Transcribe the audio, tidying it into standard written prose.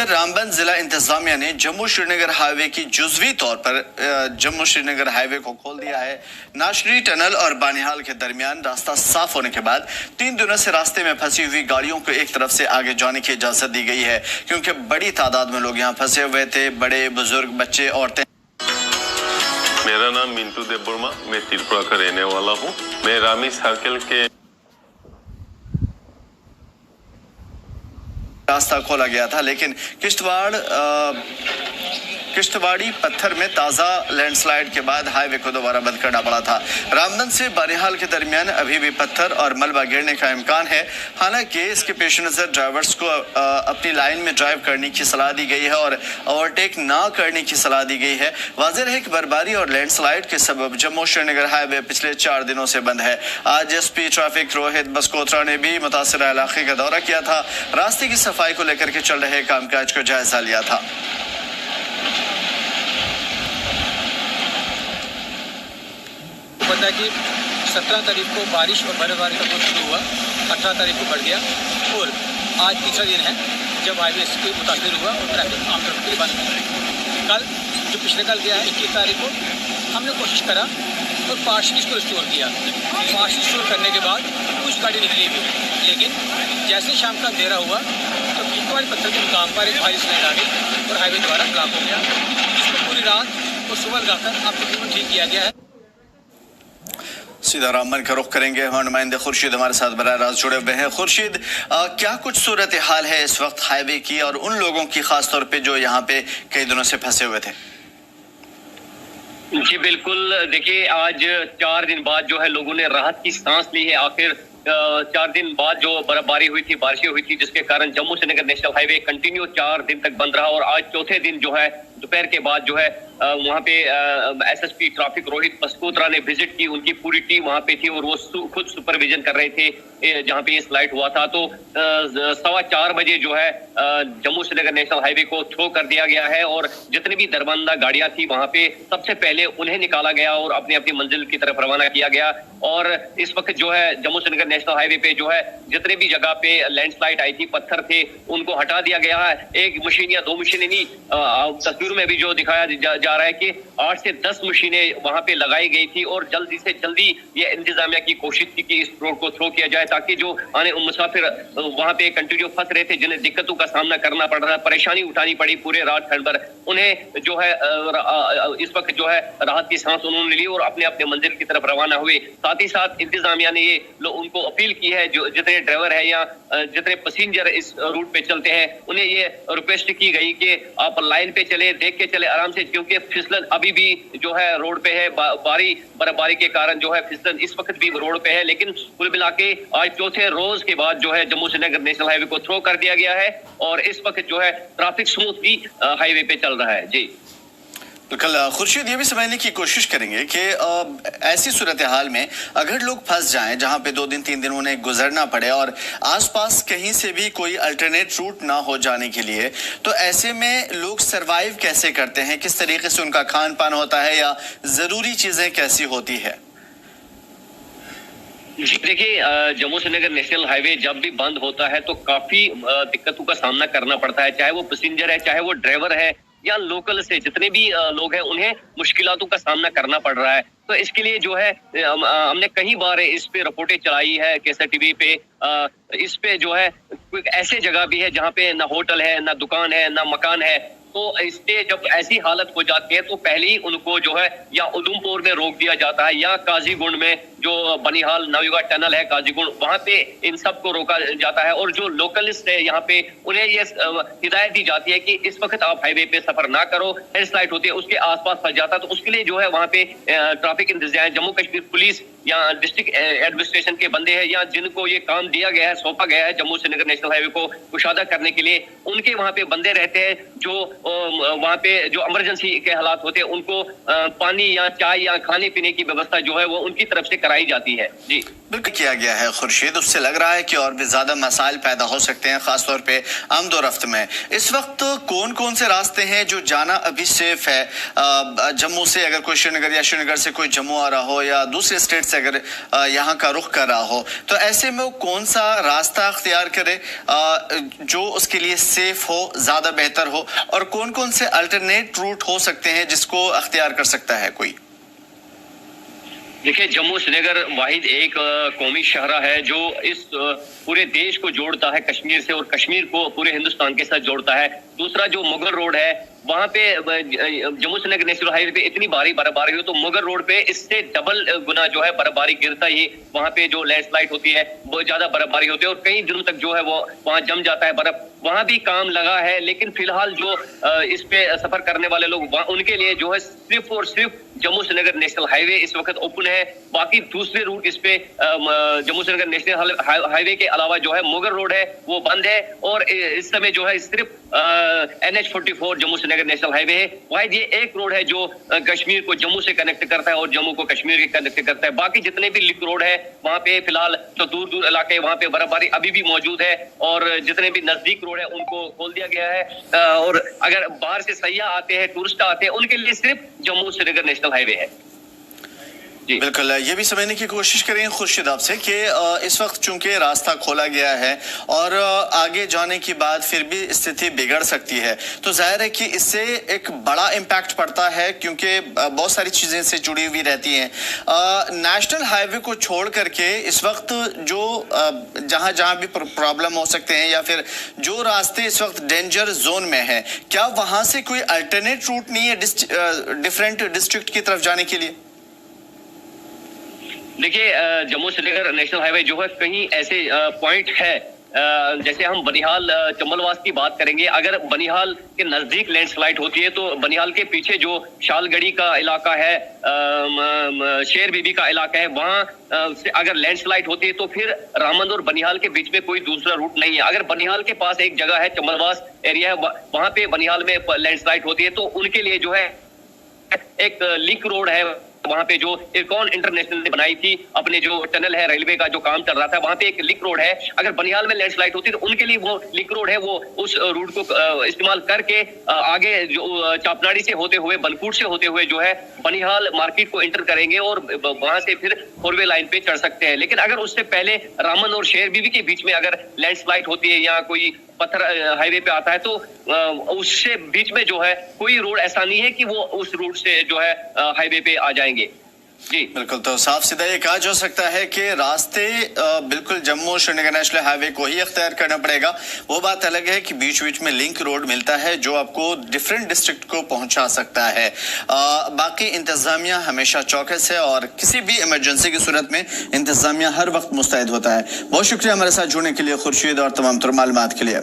उधर रामबन जिला इंतजामिया ने जम्मू श्रीनगर हाईवे की जुजवी तौर पर जम्मू श्रीनगर हाईवे को खोल दिया है। नाशरी टनल और बानिहाल के दरमियान रास्ता साफ होने के बाद 3 दिनों से रास्ते में फंसी हुई गाड़ियों को एक तरफ से आगे जाने की इजाजत दी गई है, क्योंकि बड़ी तादाद में लोग यहाँ फंसे हुए थे, बड़े बुजुर्ग, बच्चे, औरतें। मेरा नाम मिंटू देवबर्मा, मैं त्रिपुरा का रहने वाला हूँ। मैं रामी सर्कल के रास्ता खोला गया था, लेकिन किश्तवाड़ी पत्थर में ताजा लैंडस्लाइड के बाद हाईवे को दोबारा बंद करना पड़ा था। रामबन से बानिहाल के दरमियान अभी भी पत्थर और मलबा गिरने का इम्कान है। हालांकि इसके पेश नजर ड्राइवर्स को अपनी लाइन में ड्राइव करने की सलाह दी गई है और ओवरटेक ना करने की सलाह दी गई है। वाज़ेह है कि बर्फबारी और लैंडस्लाइड के सबब जम्मू श्रीनगर हाईवे पिछले 4 दिनों से बंद है। आज एसपी ट्रैफिक रोहित बसकोत्रा ने भी मुतासिर इलाके का दौरा किया था, रास्ते की सफाई को लेकर के चल रहे कामकाज को जायजा लिया था। पता है कि 17 तारीख को बारिश और बर्फबारी का दौर शुरू हुआ, 18 तारीख को बढ़ गया और आज तीसरा दिन है जब हाईवे से मुतासर हुआ और ट्रैफिक आमतौर पर बंद है। कल जो पिछले कल गया है 21 तारीख को हमने कोशिश करा और पार्शल इसको रिस्टोर किया। पार्शल रिस्टोर करने के बाद कुछ गाड़ी निकली भी, लेकिन जैसे शाम का अंधेरा हुआ तो किश्तवाड़ी पत्थर के मुकाम पर एक भारी स्लाइड आ गई और हाईवे दोबारा ब्लॉक हो गया, जिसको पूरी रात और सुबह लगाकर अब तकरीबन ठीक किया गया है। सीधा रामबन का रुख करेंगे, हम नुमाइंदे खुर्शीद हमारे साथ बराह रास्त जुड़े हुए हैं। खुर्शीद, क्या कुछ सूरत हाल है इस वक्त हाईवे की और उन लोगों की खास तौर पे जो यहाँ पे कई दिनों से फंसे हुए थे? जी बिल्कुल, देखिए आज 4 दिन बाद जो है लोगों ने राहत की सांस ली है। आखिर 4 दिन बाद जो बर्फबारी हुई थी, बारिशें हुई थी, जिसके कारण Jammu Srinagar national highway continue 4 दिन तक बंद रहा और आज चौथे दिन जो है दोपहर के बाद जो है वहाँ पे एसएसपी ट्रैफिक रोहित बसकोत्रा ने विजिट की। उनकी पूरी टीम वहाँ पे थी और वो खुद सुपरविजन कर रहे थे जहाँ पे ये स्लाइड हुआ था। तो 4:15 बजे जो है जम्मू श्रीनगर नेशनल हाईवे को थ्रो कर दिया गया है और जितनी भी दरबंदा गाड़ियां थी वहाँ पे सबसे पहले उन्हें निकाला गया और अपनी अपनी मंजिल की तरफ रवाना किया गया। और इस वक्त जो है जम्मू श्रीनगर नेशनल हाईवे पे जो है जितने भी जगह पे लैंडस्लाइड आई थी, पत्थर थे, उनको हटा दिया गया है। 1 मशीन या 2 मशीनें नहीं, तस्वीरों में भी जो दिखाया जा रहा है कि 8 से 10 मशीनें वहां पे लगाई गई थी और जल्दी से जल्दी ये इंतजामिया की कोशिश थी कि इस रोड को थ्रो किया जाए, ताकि जो आने मुसाफिर वहां पे कंटिन्यू फंस रहे थे, जिन्हें दिक्कतों का सामना करना पड़ रहा है, परेशानी उठानी पड़ी पूरे रात खंड भर, उन्हें जो है इस वक्त जो है राहत की सांस उन्होंने ली और अपने अपने मंजिल की तरफ रवाना हुए। साथ ही साथ इंतजामिया ने ये उनको अपील की है, जो जितने ड्राइवर है या जितने पैसेंजर इस रूट पे चलते हैं, उन्हें ये रिक्वेस्ट की गई कि आप लाइन पे चले, देख के चले आराम से, क्योंकि फिसलन अभी भी जो है रोड पे है। बर्फबारी के कारण जो है फिसलन इस वक्त भी रोड पे है। लेकिन कुल मिला के आज चौथे रोज के बाद जो है जम्मू श्रीनगर नेशनल हाईवे को थ्रो कर दिया गया है और इस वक्त जो है ट्रैफिक स्मूथली हाईवे पे चल रहा है। जी कल खुर्शीद, ये भी समझने की कोशिश करेंगे कि ऐसी सूरत हाल में अगर लोग फंस जाएं जहां पे 2 दिन 3 दिन उन्हें गुजरना पड़े और आसपास कहीं से भी कोई अल्टरनेट रूट ना हो जाने के लिए, तो ऐसे में लोग सरवाइव कैसे करते हैं? किस तरीके से उनका खान पान होता है या जरूरी चीजें कैसी होती है? जी देखिए, जम्मू श्रीनगर नेशनल हाईवे जब भी बंद होता है तो काफी दिक्कतों का सामना करना पड़ता है, चाहे वो पैसेंजर है, चाहे वो ड्राइवर है या लोकल से जितने भी लोग हैं, उन्हें मुश्किलातों का सामना करना पड़ रहा है। तो इसके लिए जो है हमने कई बार इस पे रिपोर्टें चलाई है KSTV पे। इस पे जो है ऐसे जगह भी है जहाँ पे ना होटल है, ना दुकान है, ना मकान है। तो इससे जब ऐसी हालत हो जाती है तो पहले ही उनको जो है या उधमपुर में रोक दिया जाता है या काजीगुंड में जो बनिहाल नवयुगा टनल है काजीगुंड, वहां पे इन सबको रोका जाता है। और जो लोकलिस्ट है यहाँ पे उन्हें ये हिदायत दी जाती है कि इस वक्त आप हाईवे पे सफर ना करो, लैंडस्लाइड होती है, उसके आसपास फंस जाता है। तो उसके लिए जो है वहाँ पे ट्रैफिक इंतजाम जम्मू कश्मीर पुलिस या डिस्ट्रिक्ट एडमिनिस्ट्रेशन के बंदे हैं या जिनको ये काम दिया गया है, सौंपा गया है जम्मू श्रीनगर नेशनल हाईवे को कुशादा करने के लिए, उनके वहाँ पे बंदे रहते हैं जो वहाँ पे जो इमरजेंसी के हालात होते हैं उनको पानी या चाय या खाने पीने की व्यवस्था जो है वो उनकी तरफ से कराई जाती है। जी بالکل کیا گیا ہے خورشید، اس سے لگ رہا ہے کہ اور بھی زیادہ مسائل پیدا ہو سکتے ہیں، خاص طور پہ آمد و رفت میں۔ اس وقت کون کون سے راستے ہیں جو جانا ابھی سیف ہے؟ جموں سے اگر کوئی شری نگر یا شری نگر سے کوئی جموں آ رہا ہو یا دوسرے اسٹیٹ سے اگر یہاں کا رخ کر رہا ہو، تو ایسے میں وہ کون سا راستہ اختیار کرے جو اس کے لیے سیف ہو، زیادہ بہتر ہو، اور کون کون سے الٹرنیٹ روٹ ہو سکتے ہیں جس کو اختیار کر سکتا ہے کوئی؟ دیکھیں، جموں سری نگر واحد ایک قومی شاہراہ ہے جو اس پورے دیش کو جوڑتا ہے کشمیر سے، اور کشمیر کو پورے ہندوستان کے ساتھ جوڑتا ہے۔ دوسرا جو مغل روڈ ہے، وہاں پہ جموں سری نگر نیشنل ہائی وے پہ اتنی بھاری برفباری ہوئی تو مغل روڈ پہ اس سے ڈبل گنا جو ہے برفباری گرتا ہی وہاں پہ جو لینڈ سلائڈ ہوتی ہے، بہت زیادہ برفباری ہوتی ہے اور کئی دنوں تک جو ہے وہ وہاں جم جاتا ہے برف۔ وہاں بھی کام لگا ہے، لیکن فی الحال جو اس پہ سفر کرنے والے لوگ ان کے لیے جو ہے صرف اور صرف جموں سری نگر نیشنل ہائی وے اس وقت اوپن ہے۔ باقی دوسرے روٹ اس پہ جموں سری نگر نیشنل ہائی وے کے علاوہ جو ہے مغل روڈ ہے وہ بند ہے، اور اس سمے جو ہے صرف NH44 جموں سری نگر نیشنل ہائی وے ہے۔ واحد یہ ایک روڈ ہے جو کشمیر کو جموں سے کنیکٹ کرتا ہے اور جموں کو کشمیر کے کنیکٹ کرتا ہے۔ باقی جتنے بھی لنک روڈ ہے وہاں پہ فی الحال جو دور دور علاقے وہاں پہ برفباری ابھی بھی موجود ہے، اور جتنے بھی نزدیک روڈ ہے ان کو کھول دیا گیا ہے، اور اگر باہر سے سیاح آتے ہیں، ٹورسٹ آتے ہیں، ان کے لیے صرف جموں سری نگر نیشنل ہائی وے ہے۔ بالکل، یہ بھی سمجھنے کی کوشش کریں خورشید آپ سے کہ اس وقت چونکہ راستہ کھولا گیا ہے اور آگے جانے کی بعد پھر بھی استھتی بگڑ سکتی ہے، تو ظاہر ہے کہ اس سے ایک بڑا امپیکٹ پڑتا ہے کیونکہ بہت ساری چیزیں سے جڑی ہوئی رہتی ہیں۔ نیشنل ہائی وے کو چھوڑ کر کے اس وقت جو جہاں جہاں بھی پرابلم ہو سکتے ہیں یا پھر جو راستے اس وقت ڈینجر زون میں ہیں، کیا وہاں سے کوئی الٹرنیٹ روٹ نہیں ہے ڈفرینٹ ڈسٹرکٹ کی طرف جانے کے لیے؟ دیکھیے، جموں سری نگر نیشنل ہائی وے جو ہے کہیں ایسے پوائنٹ ہے، جیسے ہم بنیہال چمبلواس کی بات کریں گے، اگر بنیہال کے نزدیک لینڈ سلائڈ ہوتی ہے تو بنیہال کے پیچھے جو شال گڑھی کا علاقہ ہے، شیر بی بی کا علاقہ ہے، وہاں سے اگر لینڈ سلائڈ ہوتی ہے تو پھر رامند اور بنیہال کے بیچ میں کوئی دوسرا روٹ نہیں ہے۔ اگر بنیہال کے پاس ایک جگہ ہے، چمبلواس ایریا ہے، وہاں پہ بنیہال میں لینڈ سلائڈ ہوتی ہے تو ان کے لیے جو ہے ایک لنک روڈ ہے وہاں پہ جو ایرکون انٹرنیشنل نے بنائی تھی، اپنے جو ٹنل ہے ریلوے کا جو کام چل رہا تھا، وہاں پہ ایک لنک روڈ ہے۔ اگر بنیہال میں لینڈ سلائڈ ہوتی ہے تو ان کے لیے وہ لنک روڈ ہے، وہ اس روٹ کو استعمال کر کے آگے جو چاپناڑی سے ہوتے ہوئے، بنکوٹ سے ہوتے ہوئے جو ہے بنیہال مارکیٹ کو انٹر کریں گے اور وہاں سے پھر 4 وے لائن پہ چڑھ سکتے ہیں۔ لیکن اگر اس سے پہلے رامن اور شیر بی بی کے بیچ میں اگر لینڈ سلائڈ ہوتی ہے یا کوئی پتھر ہائی وے پہ آتا ہے تو اس سے بیچ میں جو ہے کوئی روڈ ایسا نہیں ہے کہ وہ اس روٹ سے جو ہے ہائی وے پہ آ جائیں گے۔ جی بالکل، تو صاف سیدھا یہ کہا جا سکتا ہے کہ راستے بالکل جموں شری نگر نیشنل ہائی وے کو ہی اختیار کرنا پڑے گا۔ وہ بات الگ ہے کہ بیچ بیچ میں لنک روڈ ملتا ہے جو آپ کو ڈیفرنٹ ڈسٹرکٹ کو پہنچا سکتا ہے۔ باقی انتظامیہ ہمیشہ چوکس ہے اور کسی بھی ایمرجنسی کی صورت میں انتظامیہ ہر وقت مستعد ہوتا ہے۔ بہت شکریہ ہمارے ساتھ جڑنے کے لیے خورشید، اور تمام تر معلومات کے لیے۔